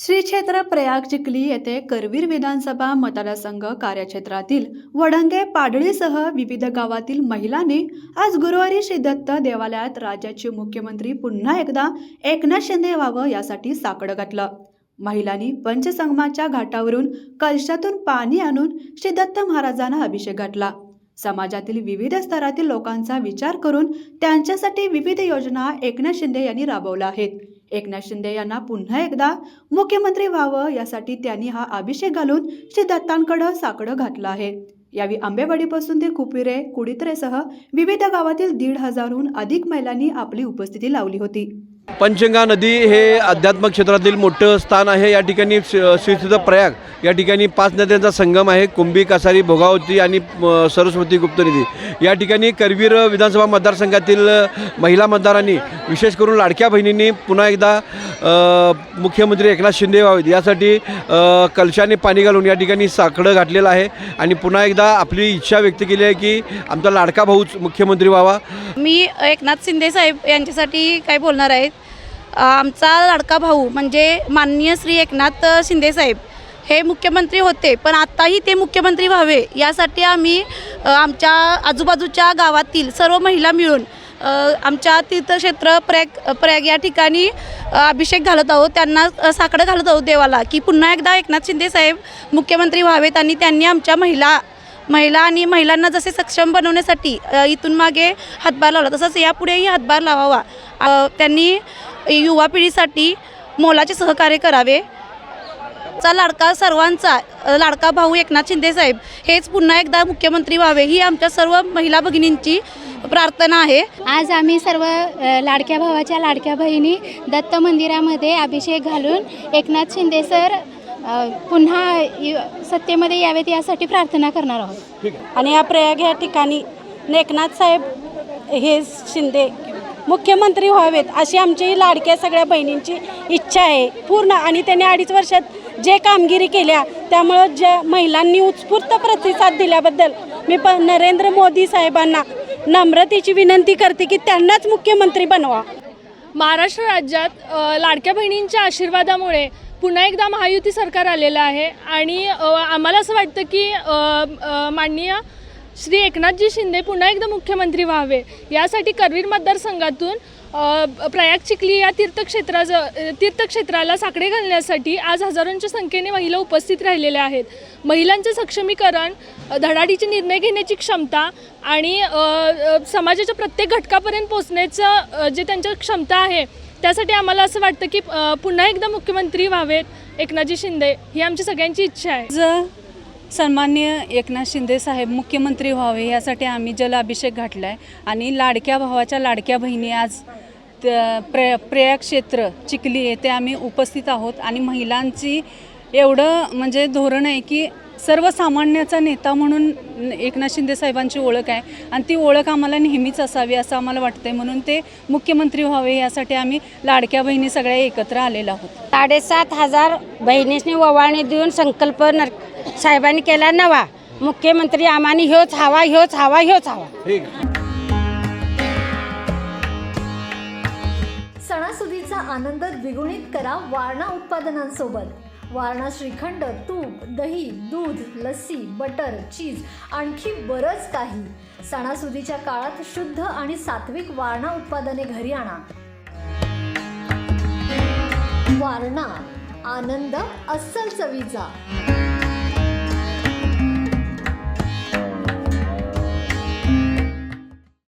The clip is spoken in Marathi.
श्री क्षेत्र प्रयाग चिखली येथे करवीर विधानसभा मतदारसंघ कार्यक्षेत्रातील वडंगे पाडळीसह विविध गावातील महिलांनी आज गुरुवारी श्री दत्त देवालयात राज्याचे मुख्यमंत्री पुन्हा एकदा एकनाथ शिंदे व्हावं यासाठी साकडं घातलं। महिलांनी पंचसंगमाच्या घाटावरून कलशातून पाणी आणून श्री दत्त महाराजांना अभिषेक घातला। समाजातील विविध स्तरातील लोकांचा विचार करून त्यांच्यासाठी विविध योजना एकनाथ शिंदे यांनी राबवल्या आहेत। एकनाथ शिंदे यांना पुन्हा एकदा मुख्यमंत्री व्हावं यासाठी त्यांनी हा अभिषेक घालून श्री दत्तांकडे साकडं घातलं आहे। यावेळी आंबेवाडीपासून ते कुपिरे कुडित्रेसह विविध गावातील 1,500हून अधिक महिलांनी आपली उपस्थिती लावली होती। पंचगंगा नदी हे आध्यात्मिक क्षेत्रातील मोठं स्थान आहे। या ठिकाणी श्रीसिद्ध प्रयाग या ठिकाणी 5 नद्यांचा संगम आहे। कुंभी, कसारी, भोगावती आणि सरस्वती गुप्त नदी। या ठिकाणी करवीर विधानसभा मतदारसंघातील महिला मतदारांनी विशेष करून लाडक्या बहिणींनी पुन्हा एकदा मुख्यमंत्री एकनाथ शिंदे व्हावेत यासाठी कलशाने पाणी घालून या ठिकाणी साकडं घातलेलं आहे आणि पुन्हा एकदा आपली इच्छा व्यक्त केली आहे की आमचा लाडका भाऊच मुख्यमंत्री व्हावा। मी एकनाथ शिंदे साहेब यांच्यासाठी काय बोलणार आहे। आमचा लाडका भाऊ म्हणजे माननीय श्री एकनाथ शिंदे साहेब हे मुख्यमंत्री होते, पण आत्ताही ते मुख्यमंत्री व्हावे यासाठी आम्ही आमच्या आजूबाजूच्या गावातील सर्व महिला मिळून आमच्या तीर्थक्षेत्र प्रयाग या ठिकाणी अभिषेक घालत आहोत। त्यांना साकडं घालत आहोत देवाला की पुन्हा एकदा एकनाथ शिंदे साहेब मुख्यमंत्री व्हावेत आणि त्यांनी आमच्या महिला आणि महिलांना जसे सक्षम बनवण्यासाठी इथून मागे हातभार लावला तसंच यापुढेही हातभार लावावा। त्यांनी युवा पिढीसाठी मोलाचे सहकार्य करावे। लाडका सर्वांचा लाडका भाऊ एकनाथ शिंदे साहेब हेच पुन्हा एकदा मुख्यमंत्री व्हावे ही आमच्या सर्व महिला भगिनींची प्रार्थना आहे। आज आम्ही सर्व लाडक्या भावाच्या लाडक्या बहिणी दत्त मंदिरामध्ये अभिषेक घालून एकनाथ शिंदे सर पुन्हा सत्तेमध्ये यावेत यासाठी प्रार्थना करणार आहोत। आणि या प्रयाग या ठिकाणी एकनाथ साहेब हे शिंदे मुख्यमंत्री व्हावेत अशी आमची लाडक्या सगळ्या बहिणींची इच्छा आहे पूर्ण। आणि त्यांनी 2.5 वर्षात जे कामगिरी केल्या त्यामुळं ज्या महिलांनी उत्स्फूर्त प्रतिसाद दिल्याबद्दल मी नरेंद्र मोदी साहेबांना नम्रतेची विनंती करते की त्यांनाच मुख्यमंत्री बनवा। महाराष्ट्र राज्यात लाडक्या बहिणींच्या आशीर्वादामुळे पुन्हा एकदा महायुती सरकार आलेलं आहे आणि आम्हाला असं वाटतं की माननीय श्री एकनाथजी शिंदे पुन्हा एकदा मुख्यमंत्री व्हावे यासाठी करवीर मतदारसंघातून प्रयाग चिखली या तीर्थक्षेत्राला साकडे घालण्यासाठी आज हजारोंच्या संख्येने महिला उपस्थित राहिलेल्या आहेत। महिलांचे सक्षमीकरण, धडाडीचे निर्णय घेण्याची क्षमता आणि समाजाच्या प्रत्येक घटकापर्यंत पोहोचण्याचं जे त्यांच्या क्षमता आहे त्यासाठी आम्हाला असं वाटतं की पुन्हा एकदा मुख्यमंत्री व्हावेत एकनाथजी शिंदे ही आमची सगळ्यांची इच्छा आहे। सन्माननीय एकनाथ शिंदे साहेब मुख्यमंत्री व्हावे यासाठी आम्ही जलाभिषेक घातला आहे आणि लाडक्या भावाच्या लाडक्या बहिणी आज प्रयाग क्षेत्र चिखली येथे आम्ही उपस्थित आहोत। आणि महिलांची एवढं म्हणजे धोरण आहे की सर्वसामान्याचा नेता म्हणून एकनाथ शिंदे साहेबांची ओळख आहे आणि ती ओळख आम्हाला नेहमीच असावी असं आम्हाला वाटतंय। म्हणून ते मुख्यमंत्री व्हावे यासाठी आम्ही लाडक्या बहिणी सगळ्या एकत्र आलेलो आहोत। 7,500 बहिणींनी ओवाळणी देऊन संकल्प साहेबांनी केला नवा मुख्यमंत्री आम्हानी ह्योच हवा ह्योच हवा ह्योच हवा। सणासुदीचा आनंद द्विगुणित करा वारणा उत्पादनांसोबत। वारणा श्रीखंड, तूप, दही, दूध, लस्सी, बटर, चीज आणखी बरंच काही। सणासुदीच्या काळात शुद्ध आणि सात्विक वारणा उत्पादने घरी आणा। वारणा, आनंद अस्सल चवीचा।